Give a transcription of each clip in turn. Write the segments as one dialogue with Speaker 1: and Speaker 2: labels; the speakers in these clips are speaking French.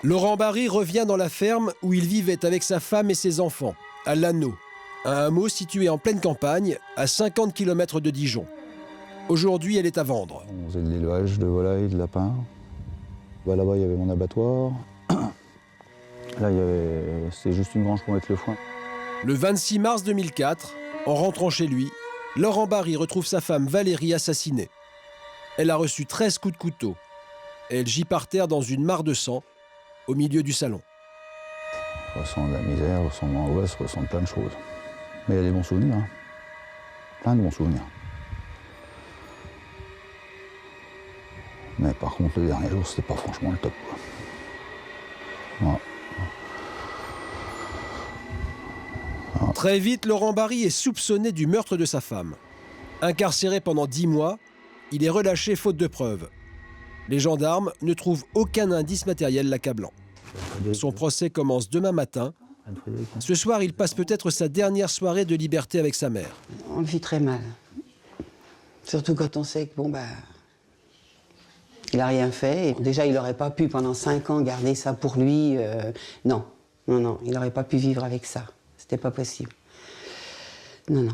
Speaker 1: Laurent Barry revient dans la ferme où il vivait avec sa femme et ses enfants, à Lanneau, un hameau situé en pleine campagne, à 50 km de Dijon. Aujourd'hui, elle est à vendre.
Speaker 2: On faisait de l'élevage de volailles, de lapins. Là-bas, il y avait mon abattoir. Là, c'était juste une grange pour mettre le foin.
Speaker 1: Le 26 mars 2004, en rentrant chez lui, Laurent Barry retrouve sa femme Valérie assassinée. Elle a reçu 13 coups de couteau. Elle gît par terre dans une mare de sang, au milieu du salon.
Speaker 2: Je ressens de la misère, je ressens de l'angoisse, je ressens plein de choses. Mais il y a des bons souvenirs, hein. Plein de bons souvenirs. Mais par contre, le dernier jour, c'était pas franchement le top, quoi. Voilà.
Speaker 1: Très vite, Laurent Barry est soupçonné du meurtre de sa femme. Incarcéré pendant 10 mois, il est relâché faute de preuves. Les gendarmes ne trouvent aucun indice matériel l'accablant. Son procès commence demain matin. Ce soir, il passe peut-être sa dernière soirée de liberté avec sa mère.
Speaker 3: On le vit très mal. Surtout quand on sait que, il n'a rien fait. Et déjà, il n'aurait pas pu, pendant 5 ans, garder ça pour lui. Non, il n'aurait pas pu vivre avec ça. C'était pas possible. Non.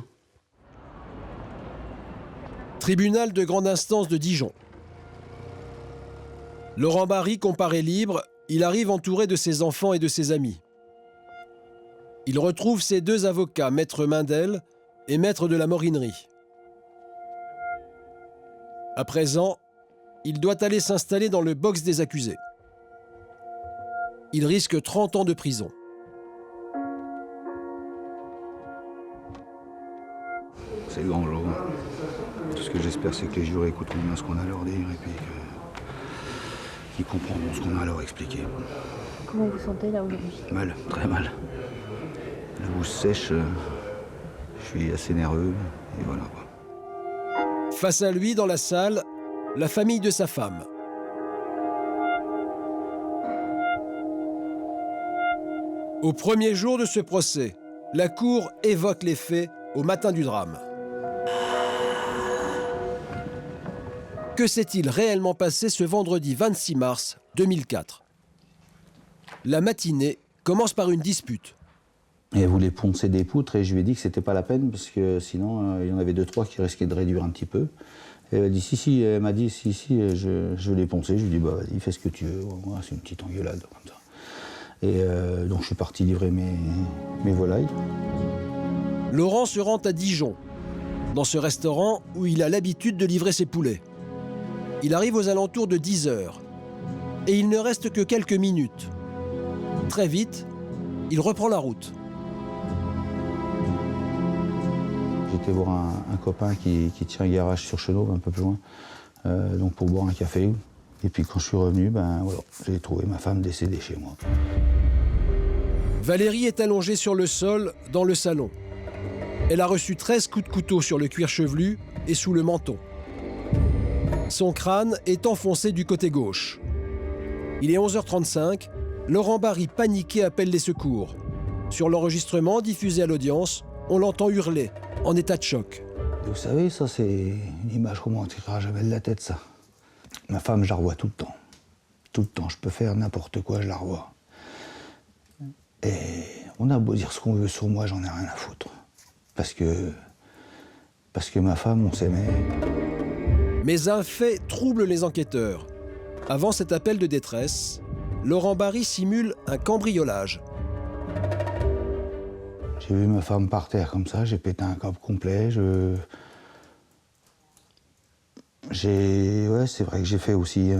Speaker 1: Tribunal de grande instance de Dijon. Laurent Barry comparé libre, il arrive entouré de ses enfants et de ses amis. Il retrouve ses 2 avocats, Maître Mindel et Maître de la Morinerie. À présent, il doit aller s'installer dans le box des accusés. Il risque 30 ans de prison.
Speaker 2: C'est le grand jour. Tout ce que j'espère, c'est que les jurés écouteront bien ce qu'on a à leur dire et puis qu'ils comprendront ce qu'on a à leur expliquer.
Speaker 4: Comment vous sentez là aujourd'hui?
Speaker 2: Mal, très mal. La bouche sèche, je suis assez nerveux et voilà.
Speaker 1: Face à lui, dans la salle, la famille de sa femme. Au premier jour de ce procès, la cour évoque les faits au matin du drame. Que s'est-il réellement passé ce vendredi 26 mars 2004? La matinée commence par une dispute.
Speaker 2: Et elle voulait poncer des poutres et je lui ai dit que c'était pas la peine parce que sinon il y en avait 2-3 qui risquaient de réduire un petit peu. Et elle a dit si, elle m'a dit si, je l'ai poncé. Je lui ai dit bah vas-y, fais ce que tu veux. Voilà, c'est une petite engueulade comme ça. Et donc je suis parti livrer mes volailles.
Speaker 1: Laurent se rend à Dijon, dans ce restaurant où il a l'habitude de livrer ses poulets. Il arrive aux alentours de 10 h et il ne reste que quelques minutes. Très vite, il reprend la route.
Speaker 2: J'étais voir un copain qui tient un garage sur Chenauve, un peu plus loin, donc pour boire un café. Et puis quand je suis revenu, voilà, j'ai trouvé ma femme décédée chez moi.
Speaker 1: Valérie est allongée sur le sol, dans le salon. Elle a reçu 13 coups de couteau sur le cuir chevelu et sous le menton. Son crâne est enfoncé du côté gauche. Il est 11h35, Laurent Barry, paniqué, appelle les secours. Sur l'enregistrement diffusé à l'audience, on l'entend hurler, en état de choc.
Speaker 2: Vous savez, ça c'est une image qu'on m'en tirera jamais de la tête, ça. Ma femme, je la revois tout le temps. Tout le temps, je peux faire n'importe quoi, je la revois. Et on a beau dire ce qu'on veut sur moi, j'en ai rien à foutre. Parce que ma femme, on s'aimait.
Speaker 1: Mais un fait trouble les enquêteurs. Avant cet appel de détresse, Laurent Barry simule un cambriolage.
Speaker 2: J'ai vu ma femme par terre comme ça, j'ai pété un câble complet, ouais, c'est vrai que j'ai fait aussi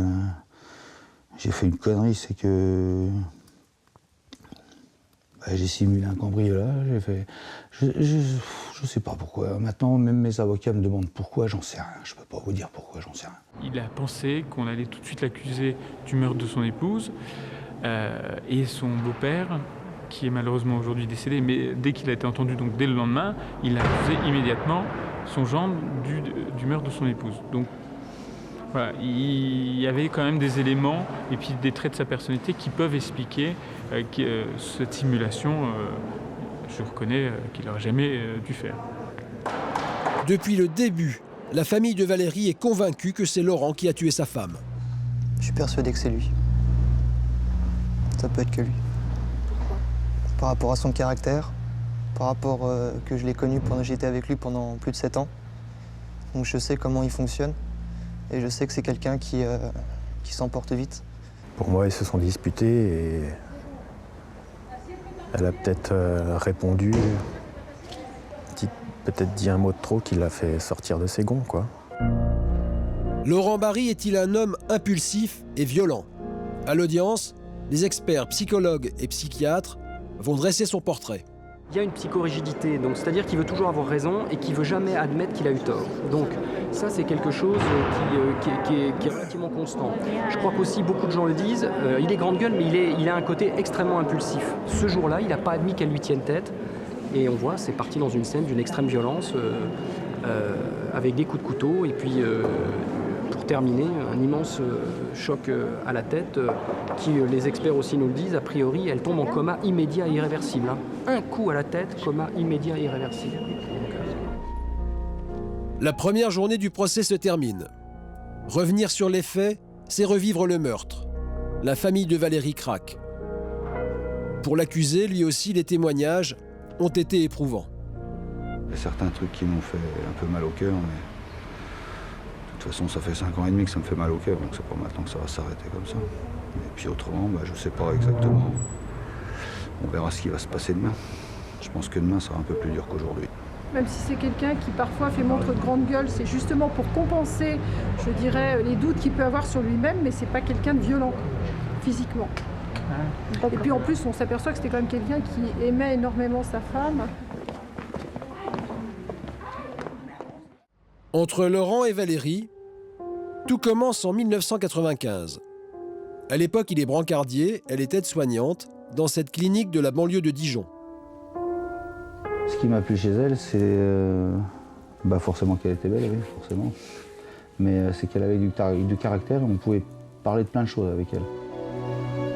Speaker 2: j'ai fait une connerie, c'est que j'ai simulé un cambriolage, j'ai fait... Je sais pas pourquoi. Maintenant, même mes avocats me demandent pourquoi, j'en sais rien. Je peux pas vous dire pourquoi, j'en sais rien.
Speaker 5: Il a pensé qu'on allait tout de suite l'accuser du meurtre de son épouse et son beau-père, qui est malheureusement aujourd'hui décédé, mais dès qu'il a été entendu, donc dès le lendemain, il a accusé immédiatement son gendre du meurtre de son épouse. Donc voilà, il y avait quand même des éléments et puis des traits de sa personnalité qui peuvent expliquer cette simulation, je reconnais, qu'il n'aurait jamais dû faire.
Speaker 1: Depuis le début, la famille de Valérie est convaincue que c'est Laurent qui a tué sa femme.
Speaker 6: Je suis persuadé que c'est lui. Ça peut être que lui. Par rapport à son caractère, par rapport que je l'ai connu pendant j'étais avec lui pendant plus de 7 ans. Donc je sais comment il fonctionne et je sais que c'est quelqu'un qui s'emporte vite.
Speaker 7: Pour moi, ils se sont disputés et elle a peut-être répondu, peut-être dit un mot de trop qui l'a fait sortir de ses gonds, quoi.
Speaker 1: Laurent Barry est-il un homme impulsif et violent? À l'audience, les experts psychologues et psychiatres vont dresser son portrait.
Speaker 8: Il y a une psychorigidité, donc c'est-à-dire qu'il veut toujours avoir raison et qu'il ne veut jamais admettre qu'il a eu tort. Donc ça, c'est quelque chose qui est relativement constant. Je crois qu'aussi beaucoup de gens le disent, il est grande gueule, mais il a un côté extrêmement impulsif. Ce jour-là, il n'a pas admis qu'elle lui tienne tête. Et on voit, c'est parti dans une scène d'une extrême violence, avec des coups de couteau, et puis pour terminer, un immense choc à la tête, qui, les experts aussi nous le disent, a priori, elle tombe en coma immédiat et irréversible. Hein. Un coup à la tête, coma immédiat et irréversible.
Speaker 1: La première journée du procès se termine. Revenir sur les faits, c'est revivre le meurtre. La famille de Valérie craque. Pour l'accusé, lui aussi, les témoignages ont été éprouvants.
Speaker 2: Il y a certains trucs qui m'ont fait un peu mal au cœur, mais de toute façon, ça fait 5 ans et demi que ça me fait mal au cœur, donc c'est pas maintenant que ça va s'arrêter comme ça. Et puis autrement, je sais pas exactement. On verra ce qui va se passer demain. Je pense que demain sera un peu plus dur qu'aujourd'hui.
Speaker 9: Même si c'est quelqu'un qui parfois fait montre de grande gueule, c'est justement pour compenser, je dirais, les doutes qu'il peut avoir sur lui-même, mais c'est pas quelqu'un de violent, physiquement. Et puis en plus, on s'aperçoit que c'était quand même quelqu'un qui aimait énormément sa femme.
Speaker 1: Entre Laurent et Valérie, tout commence en 1995. À l'époque, il est brancardier, elle est aide-soignante dans cette clinique de la banlieue de Dijon.
Speaker 2: Ce qui m'a plu chez elle, c'est forcément qu'elle était belle, oui, forcément. Mais c'est qu'elle avait du caractère et on pouvait parler de plein de choses avec elle.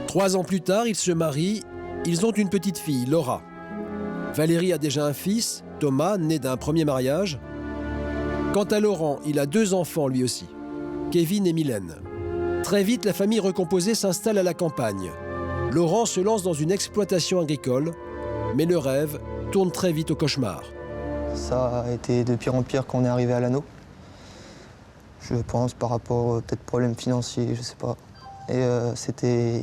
Speaker 1: 3 ans plus tard, ils se marient. Ils ont une petite fille, Laura. Valérie a déjà un fils, Thomas, né d'un premier mariage. Quant à Laurent, il a 2 enfants lui aussi, Kevin et Mylène. Très vite, la famille recomposée s'installe à la campagne. Laurent se lance dans une exploitation agricole, mais le rêve tourne très vite au cauchemar.
Speaker 6: Ça a été de pire en pire quand on est arrivé à l'anneau. Je pense par rapport peut-être problèmes financiers, je sais pas. Et c'était...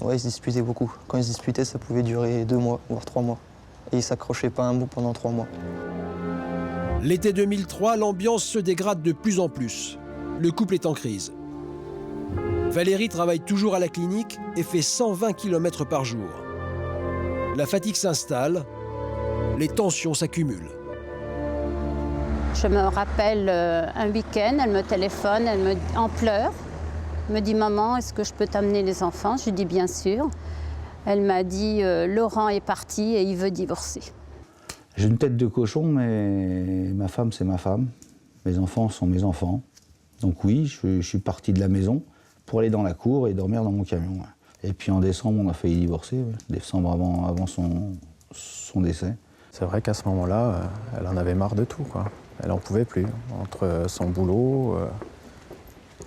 Speaker 6: Ouais, ils se disputaient beaucoup. Quand ils se disputaient, ça pouvait durer 2 mois, voire 3 mois. Et ils s'accrochaient pas un mot pendant 3 mois.
Speaker 1: L'été 2003, l'ambiance se dégrade de plus en plus. Le couple est en crise. Valérie travaille toujours à la clinique et fait 120 km par jour. La fatigue s'installe, les tensions s'accumulent.
Speaker 10: Je me rappelle un week-end, elle me téléphone, en pleurs. Elle me dit « Maman, est-ce que je peux t'amener les enfants ?» Je lui dis « Bien sûr ». Elle m'a dit « Laurent est parti et il veut divorcer ».
Speaker 2: J'ai une tête de cochon, mais ma femme, c'est ma femme. Mes enfants sont mes enfants. Donc oui, je suis parti de la maison pour aller dans la cour et dormir dans mon camion. Et puis en décembre, on a failli divorcer, décembre avant son décès.
Speaker 7: C'est vrai qu'à ce moment-là, elle en avait marre de tout, quoi. Elle n'en pouvait plus. Entre son boulot,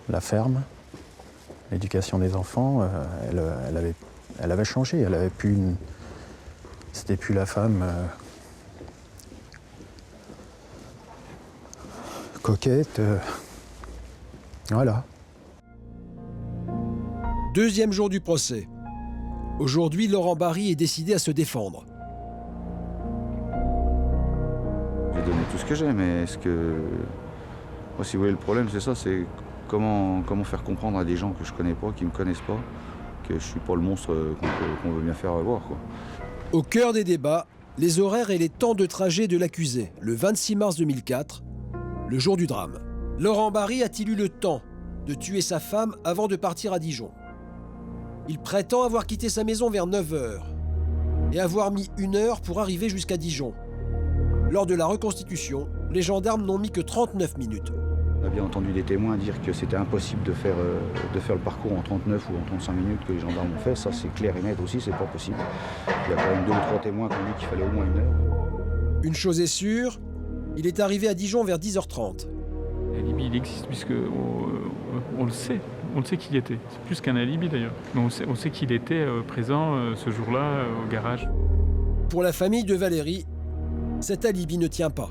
Speaker 7: la ferme, l'éducation des enfants, elle avait changé. Elle avait plus C'était plus la femme coquette. Voilà.
Speaker 1: Deuxième jour du procès. Aujourd'hui, Laurent Barry est décidé à se défendre.
Speaker 2: J'ai donné tout ce que j'ai, mais est-ce que... Moi, si vous voulez, le problème, c'est ça, c'est comment faire comprendre à des gens que je connais pas, qui me connaissent pas, que je suis pas le monstre qu'on veut bien faire avoir, quoi.
Speaker 1: Au cœur des débats, les horaires et les temps de trajet de l'accusé, le 26 mars 2004, le jour du drame. Laurent Barry a-t-il eu le temps de tuer sa femme avant de partir à Dijon? Il prétend avoir quitté sa maison vers 9 h et avoir mis 1 heure pour arriver jusqu'à Dijon. Lors de la reconstitution, les gendarmes n'ont mis que 39 minutes.
Speaker 2: On a bien entendu des témoins dire que c'était impossible de faire le parcours en 39 ou en 35 minutes que les gendarmes ont fait. Ça, c'est clair et net aussi, c'est pas possible. Il y a quand même 2 ou 3 témoins qui ont dit qu'il fallait au moins 1 heure.
Speaker 1: Une chose est sûre, il est arrivé à Dijon vers 10 h 30.
Speaker 5: L'alibi, il existe puisque on le sait qu'il y était. C'est plus qu'un alibi d'ailleurs. Mais on sait qu'il était présent ce jour-là au garage.
Speaker 1: Pour la famille de Valérie, cet alibi ne tient pas.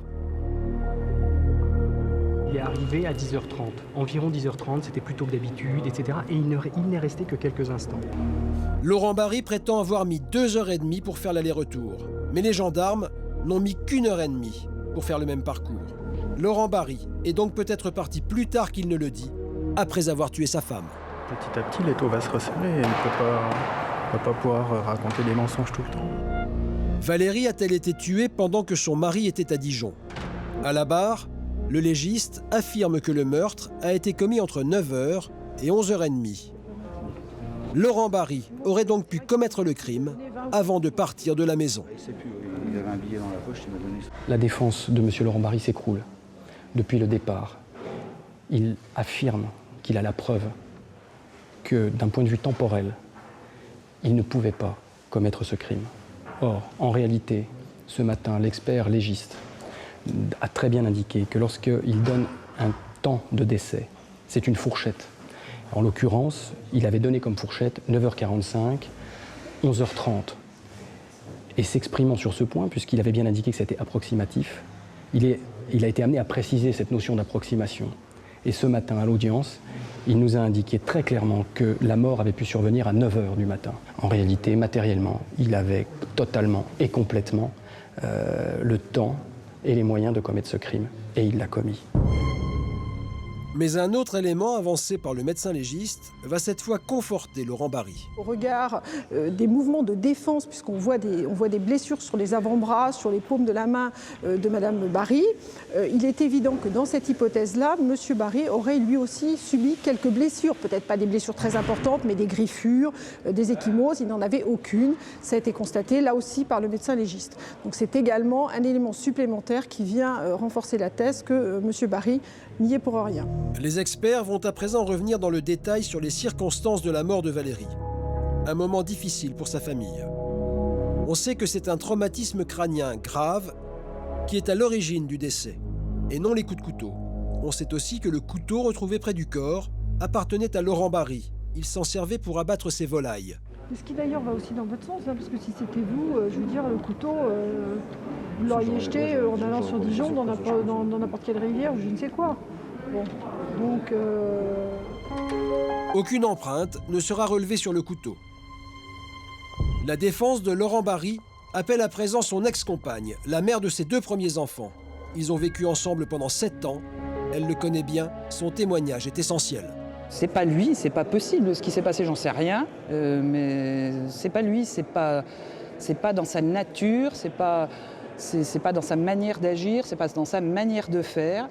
Speaker 8: Il est arrivé à 10h30, environ 10h30, c'était plus tôt que d'habitude, etc. Et il n'est resté que quelques instants.
Speaker 1: Laurent Barry prétend avoir mis 2h30 pour faire l'aller-retour. Mais les gendarmes n'ont mis qu'1h30 pour faire le même parcours. Laurent Barry est donc peut-être parti plus tard qu'il ne le dit, après avoir tué sa femme.
Speaker 7: Petit à petit, l'étau va se resserrer et il ne peut pas pouvoir raconter des mensonges tout le temps.
Speaker 1: Valérie a-t-elle été tuée pendant que son mari était à Dijon? À la barre, le légiste affirme que le meurtre a été commis entre 9h et 11h30. Laurent Barry aurait donc pu commettre le crime avant de partir de la maison.
Speaker 8: La défense de M. Laurent Barry s'écroule. Depuis le départ, il affirme qu'il a la preuve que, d'un point de vue temporel, il ne pouvait pas commettre ce crime. Or, en réalité, ce matin, l'expert légiste a très bien indiqué que lorsqu'il donne un temps de décès, c'est une fourchette. En l'occurrence, il avait donné comme fourchette 9h45, 11h30. Et s'exprimant sur ce point, puisqu'il avait bien indiqué que c'était approximatif, il a été amené à préciser cette notion d'approximation. Et ce matin, à l'audience, il nous a indiqué très clairement que la mort avait pu survenir à 9h du matin. En réalité, matériellement, il avait totalement et complètement le temps et les moyens de commettre ce crime. Et il l'a commis.
Speaker 1: Mais un autre élément avancé par le médecin légiste va cette fois conforter Laurent Barry.
Speaker 9: Au regard des mouvements de défense, puisqu'on voit des blessures sur les avant-bras, sur les paumes de la main de Madame Barry, il est évident que dans cette hypothèse-là, Monsieur Barry aurait lui aussi subi quelques blessures. Peut-être pas des blessures très importantes, mais des griffures, des ecchymoses. Il n'en avait aucune. Ça a été constaté là aussi par le médecin légiste. Donc c'est également un élément supplémentaire qui vient renforcer la thèse que Monsieur Barry n'y est pour rien.
Speaker 1: Les experts vont à présent revenir dans le détail sur les circonstances de la mort de Valérie. Un moment difficile pour sa famille. On sait que c'est un traumatisme crânien grave qui est à l'origine du décès, et non les coups de couteau. On sait aussi que le couteau retrouvé près du corps appartenait à Laurent Barry. Il s'en servait pour abattre ses volailles.
Speaker 9: Ce qui d'ailleurs va aussi dans votre sens, hein, parce que si c'était vous, je veux dire, le couteau, vous l'auriez jeté en allant sur Dijon, dans n'importe quelle rivière ou je ne sais quoi. Bon, donc...
Speaker 1: Aucune empreinte ne sera relevée sur le couteau. La défense de Laurent Barry appelle à présent son ex-compagne, la mère de ses 2 premiers enfants. Ils ont vécu ensemble pendant 7 ans. Elle le connaît bien, son témoignage est essentiel.
Speaker 11: C'est pas lui, c'est pas possible. Ce qui s'est passé, j'en sais rien. Mais c'est pas lui, c'est pas dans sa nature, c'est pas dans sa manière d'agir, c'est pas dans sa manière de faire.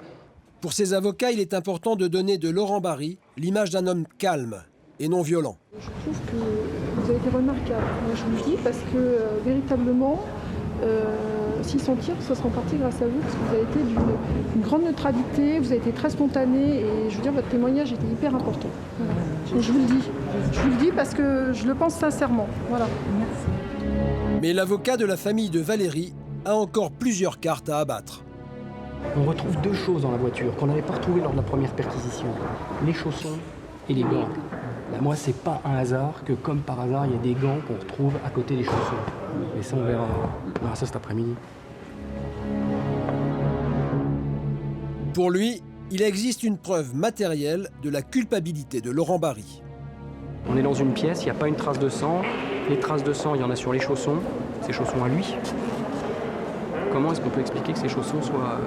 Speaker 1: Pour ses avocats, il est important de donner de Laurent Barry l'image d'un homme calme et non violent.
Speaker 9: Je trouve que vous avez été remarquable. Moi, je vous le dis parce que véritablement, s'il s'en tire, ça sera en partie grâce à vous, parce que vous avez été d'une grande neutralité, vous avez été très spontané, et je veux dire, votre témoignage était hyper important. Voilà. Donc, je vous le dis. Je vous le dis parce que je le pense sincèrement. Voilà. Merci.
Speaker 1: Mais l'avocat de la famille de Valérie a encore plusieurs cartes à abattre.
Speaker 8: On retrouve 2 choses dans la voiture qu'on n'avait pas retrouvées lors de la première perquisition. Les chaussons et les gants. Là, moi, c'est pas un hasard que, comme par hasard, il y a des gants qu'on retrouve à côté des chaussons. Mais ça, on verra ça cet après-midi.
Speaker 1: Pour lui, il existe une preuve matérielle de la culpabilité de Laurent Barry.
Speaker 8: On est dans une pièce, il n'y a pas une trace de sang. Les traces de sang, il y en a sur les chaussons. Ces chaussons à lui. Comment est-ce qu'on peut expliquer que ces chaussons soient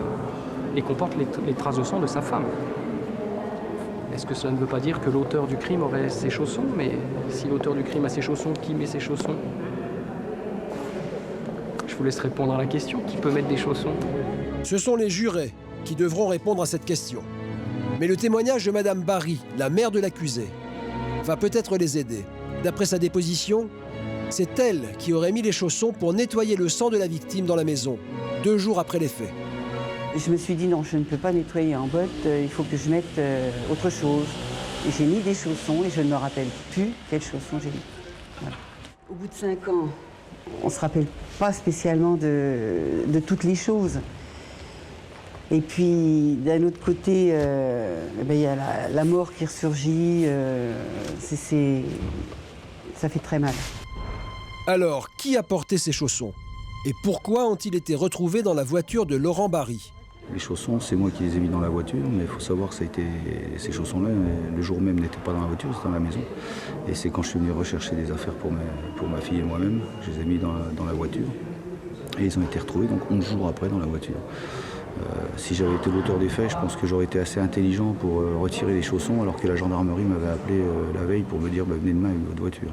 Speaker 8: et comportent les traces de sang de sa femme? Est-ce que cela ne veut pas dire que l'auteur du crime aurait ses chaussons? Mais si l'auteur du crime a ses chaussons, qui met ses chaussons? Je vous laisse répondre à la question. Qui peut mettre des chaussons?
Speaker 1: Ce sont les jurés qui devront répondre à cette question. Mais le témoignage de Madame Barry, la mère de l'accusé, va peut-être les aider. D'après sa déposition, c'est elle qui aurait mis les chaussons pour nettoyer le sang de la victime dans la maison, 2 jours après les faits.
Speaker 3: Je me suis dit non, je ne peux pas nettoyer en botte, il faut que je mette autre chose. Et j'ai mis des chaussons et je ne me rappelle plus quels chaussons j'ai mis. Voilà. Au bout de 5 ans, on ne se rappelle pas spécialement de toutes les choses. Et puis d'un autre côté, il y a la mort qui ressurgit, ça fait très mal.
Speaker 1: Alors, qui a porté ces chaussons? Et pourquoi ont-ils été retrouvés dans la voiture de Laurent Barry?
Speaker 12: Les chaussons, c'est moi qui les ai mis dans la voiture, mais il faut savoir que ces chaussons-là, le jour même, n'étaient pas dans la voiture, c'était dans la maison. Et c'est quand je suis venu rechercher des affaires pour ma fille et moi-même, je les ai mis dans la voiture. Et ils ont été retrouvés donc 11 jours après dans la voiture. Si j'avais été l'auteur des faits, je pense que j'aurais été assez intelligent pour retirer les chaussons, alors que la gendarmerie m'avait appelé la veille pour me dire venez demain avec votre voiture.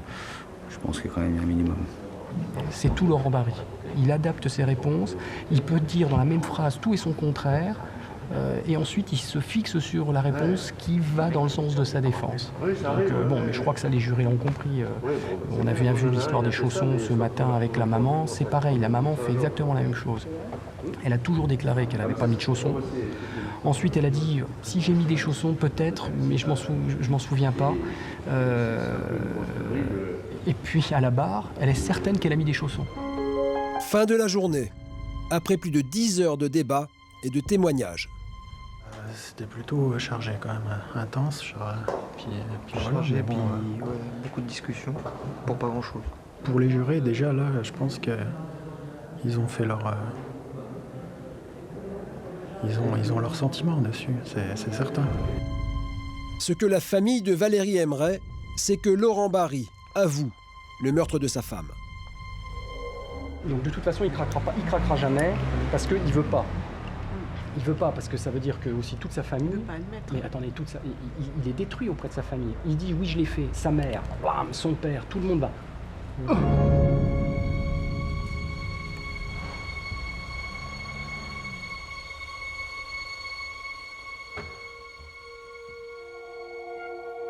Speaker 12: Je pense qu'il y a quand même un minimum.
Speaker 8: C'est tout Laurent Barry. Il adapte ses réponses, il peut dire dans la même phrase tout et son contraire, et ensuite il se fixe sur la réponse qui va dans le sens de sa défense. Donc, mais je crois que ça les jurés l'ont compris. On a bien vu l'histoire des chaussons ce matin avec la maman, c'est pareil, la maman fait exactement la même chose. Elle a toujours déclaré qu'elle n'avait pas mis de chaussons. Ensuite, elle a dit si j'ai mis des chaussons, peut-être, mais je m'en souviens pas. Et puis à la barre, elle est certaine qu'elle a mis des chaussons.
Speaker 1: Fin de la journée, après plus de 10 heures de débat et de témoignages.
Speaker 7: C'était plutôt chargé quand même, intense. Puis voilà,
Speaker 6: Chargé, puis beaucoup de discussions pour pas grand-chose.
Speaker 7: Pour les jurés, déjà là, je pense qu'ils ont fait leur... Ils ont leurs sentiments dessus, c'est certain.
Speaker 1: Ce que la famille de Valérie aimerait, c'est que Laurent Barry avoue le meurtre de sa femme.
Speaker 8: Donc de toute façon, il craquera jamais parce qu'il veut pas. Il veut pas parce que ça veut dire que aussi toute sa famille.
Speaker 3: Il veut pas admettre.
Speaker 8: Mais attendez, il est détruit auprès de sa famille. Il dit oui, je l'ai fait. Sa mère, bam, son père, tout le monde va.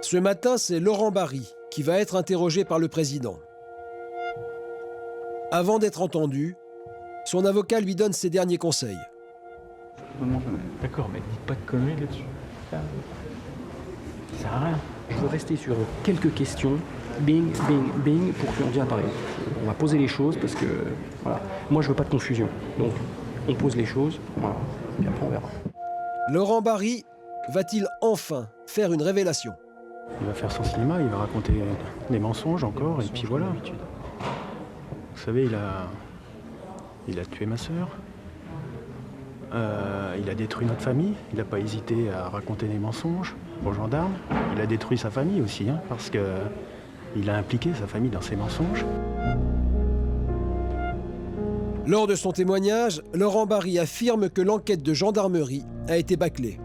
Speaker 1: Ce matin, c'est Laurent Barry qui va être interrogé par le président. Avant d'être entendu, son avocat lui donne ses derniers conseils.
Speaker 8: D'accord, mais dites pas de conneries là-dessus. Ça sert à rien. Je veux rester sur quelques questions, bing, bing, bing, pour qu'on dise attendez, on va poser les choses parce que voilà, moi je veux pas de confusion. Donc on pose les choses, voilà, et après on verra.
Speaker 1: Laurent Barry va-t-il enfin faire une révélation?
Speaker 7: Il va faire son cinéma, il va raconter des mensonges encore, et puis voilà. Vous savez, il a tué ma sœur. Il a détruit notre famille. Il n'a pas hésité à raconter des mensonges aux gendarmes. Il a détruit sa famille aussi, parce qu'il a impliqué sa famille dans ses mensonges.
Speaker 1: Lors de son témoignage, Laurent Barry affirme que l'enquête de gendarmerie a été bâclée.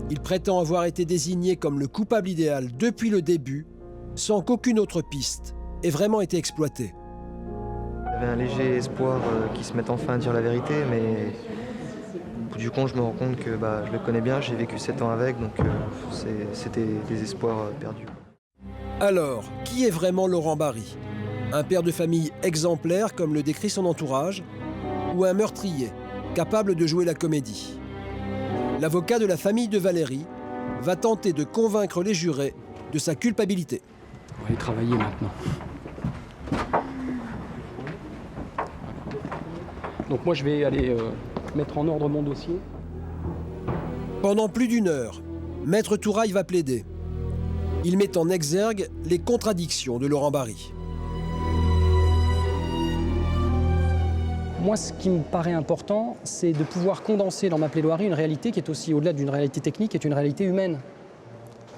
Speaker 1: Il prétend avoir été désigné comme le coupable idéal depuis le début, sans qu'aucune autre piste ait vraiment été exploitée.
Speaker 6: J'avais un léger espoir qu'il se mette enfin à dire la vérité, mais au bout du compte, je me rends compte que je le connais bien, j'ai vécu 7 ans avec, donc c'était des espoirs perdus.
Speaker 1: Alors, qui est vraiment Laurent Barry? Un père de famille exemplaire, comme le décrit son entourage, ou un meurtrier, capable de jouer la comédie? L'avocat de la famille de Valérie va tenter de convaincre les jurés de sa culpabilité.
Speaker 8: On va aller travailler maintenant. Donc moi je vais aller mettre en ordre mon dossier.
Speaker 1: Pendant plus d'une heure, Maître Touraille va plaider. Il met en exergue les contradictions de Laurent Barry.
Speaker 8: Moi, ce qui me paraît important, c'est de pouvoir condenser dans ma plaidoirie une réalité qui est aussi, au-delà d'une réalité technique, est une réalité humaine.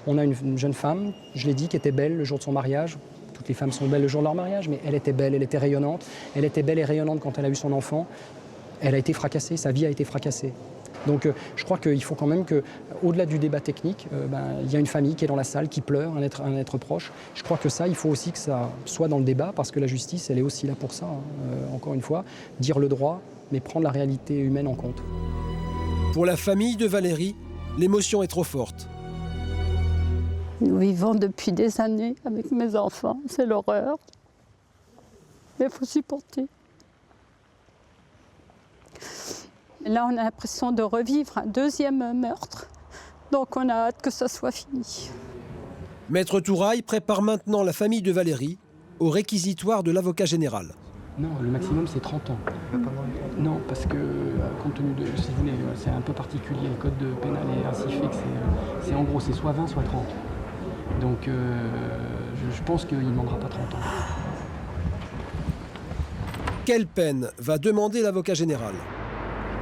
Speaker 8: On a une jeune femme, je l'ai dit, qui était belle le jour de son mariage. Toutes les femmes sont belles le jour de leur mariage, mais elle était belle, elle était rayonnante. Elle était belle et rayonnante quand elle a eu son enfant. Elle a été fracassée, sa vie a été fracassée. Donc je crois qu'il faut quand même qu'au-delà du débat technique, il y a une famille qui est dans la salle, qui pleure, un être proche. Je crois que ça, il faut aussi que ça soit dans le débat, parce que la justice, elle est aussi là pour ça, encore une fois, dire le droit, mais prendre la réalité humaine en compte.
Speaker 1: Pour la famille de Valérie, l'émotion est trop forte.
Speaker 10: Nous vivons depuis des années avec mes enfants, c'est l'horreur. Mais il faut supporter. Là, on a l'impression de revivre un deuxième meurtre, donc on a hâte que ça soit fini.
Speaker 1: Maître Touraille prépare maintenant la famille de Valérie au réquisitoire de l'avocat général.
Speaker 8: Non, le maximum c'est 30 ans.
Speaker 13: Non, parce que compte tenu de, si vous voulez, c'est un peu particulier, le code pénal est ainsi fait que c'est en gros c'est soit 20 soit 30. Donc je pense qu'il ne demandera pas 30 ans.
Speaker 1: Quelle peine va demander l'avocat général?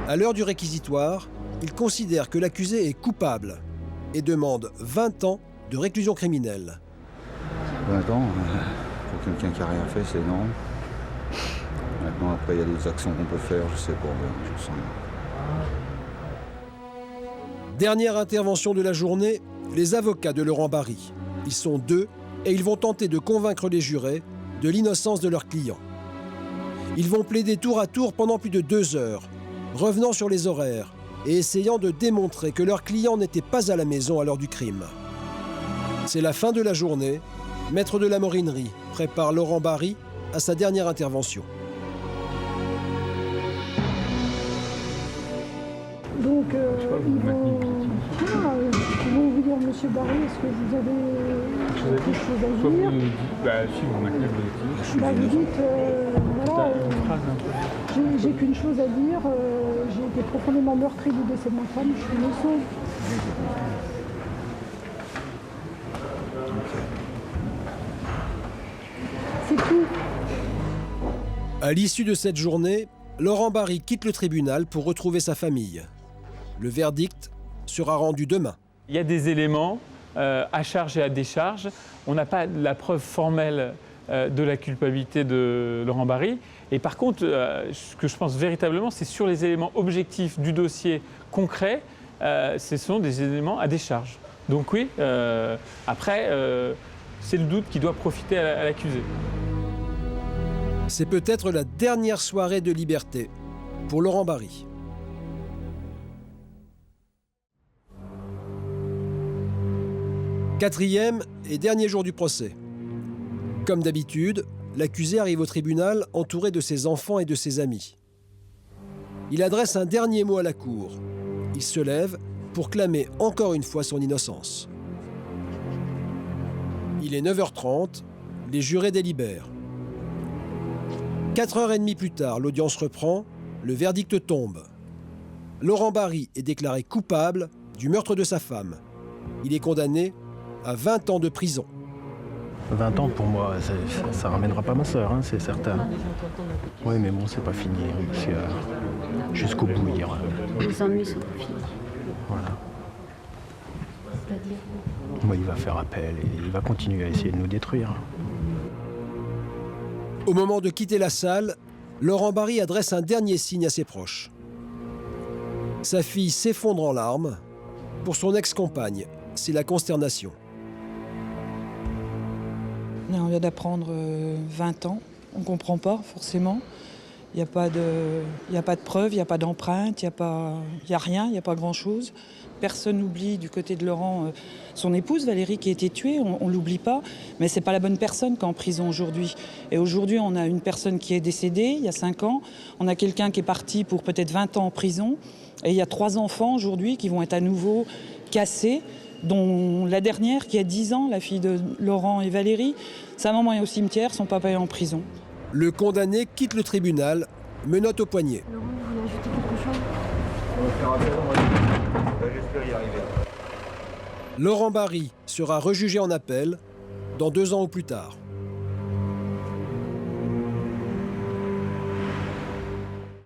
Speaker 1: À l'heure du réquisitoire, il considère que l'accusé est coupable et demande 20 ans de réclusion criminelle.
Speaker 12: 20 ans, pour quelqu'un qui n'a rien fait, c'est non. Maintenant, après, il y a d'autres actions qu'on peut faire, je sais pas, je sens.
Speaker 1: Dernière intervention de la journée, les avocats de Laurent Barry. Ils sont 2 et ils vont tenter de convaincre les jurés de l'innocence de leur client. Ils vont plaider tour à tour pendant plus de 2 heures, revenant sur les horaires et essayant de démontrer que leur client n'était pas à la maison à l'heure du crime. C'est la fin de la journée. Maître de la Morinerie prépare Laurent Barry à sa dernière intervention.
Speaker 9: Donc, ils vont vous dire, monsieur Barry, est-ce que vous avez quelque chose à dire?
Speaker 5: Si vous maintenez vos actions.
Speaker 9: Vous dites, voilà, j'ai qu'une chose à dire, j'ai été profondément meurtri du décès de ma femme, je suis innocent. C'est tout.
Speaker 1: À l'issue de cette journée, Laurent Barry quitte le tribunal pour retrouver sa famille. Le verdict sera rendu demain.
Speaker 5: Il y a des éléments à charge et à décharge. On n'a pas la preuve formelle de la culpabilité de Laurent Barry. Et par contre, ce que je pense véritablement, c'est sur les éléments objectifs du dossier concret, ce sont des éléments à décharge. Donc oui, après, c'est le doute qui doit profiter à l'accusé.
Speaker 1: C'est peut-être la dernière soirée de liberté pour Laurent Barry. Quatrième et dernier jour du procès. Comme d'habitude, l'accusé arrive au tribunal entouré de ses enfants et de ses amis. Il adresse un dernier mot à la cour. Il se lève pour clamer encore une fois son innocence. Il est 9h30, les jurés délibèrent. 4h30 plus tard, l'audience reprend, le verdict tombe. Laurent Barry est déclaré coupable du meurtre de sa femme. Il est condamné à 20 ans de prison.
Speaker 7: 20 ans pour moi, ça ramènera pas ma sœur, hein, c'est certain. Oui, mais bon, c'est pas fini, parce que jusqu'au bout, il y aura.
Speaker 4: Les ennuis sont finis.
Speaker 7: Voilà. Moi, il va faire appel et il va continuer à essayer de nous détruire.
Speaker 1: Au moment de quitter la salle, Laurent Barry adresse un dernier signe à ses proches. Sa fille s'effondre en larmes. Pour son ex-compagne, c'est la consternation.
Speaker 11: On vient d'apprendre 20 ans, on ne comprend pas forcément. Il n'y a pas de preuves, il n'y a pas d'empreinte, il n'y a rien, il n'y a pas grand-chose. Personne n'oublie du côté de Laurent son épouse Valérie qui a été tuée, on ne l'oublie pas, mais ce n'est pas la bonne personne qui est en prison aujourd'hui. Et aujourd'hui, on a une personne qui est décédée il y a 5 ans, on a quelqu'un qui est parti pour peut-être 20 ans en prison, et il y a 3 enfants aujourd'hui qui vont être à nouveau cassés, dont la dernière qui a 10 ans, la fille de Laurent et Valérie. Sa maman est au cimetière, son papa est en prison.
Speaker 1: Le condamné quitte le tribunal, menotte au poignet.
Speaker 4: Laurent, vous voulez ajouter quelque chose?
Speaker 12: On va faire appel, j'espère y arriver.
Speaker 1: Laurent Barry sera rejugé en appel dans 2 ans ou plus tard.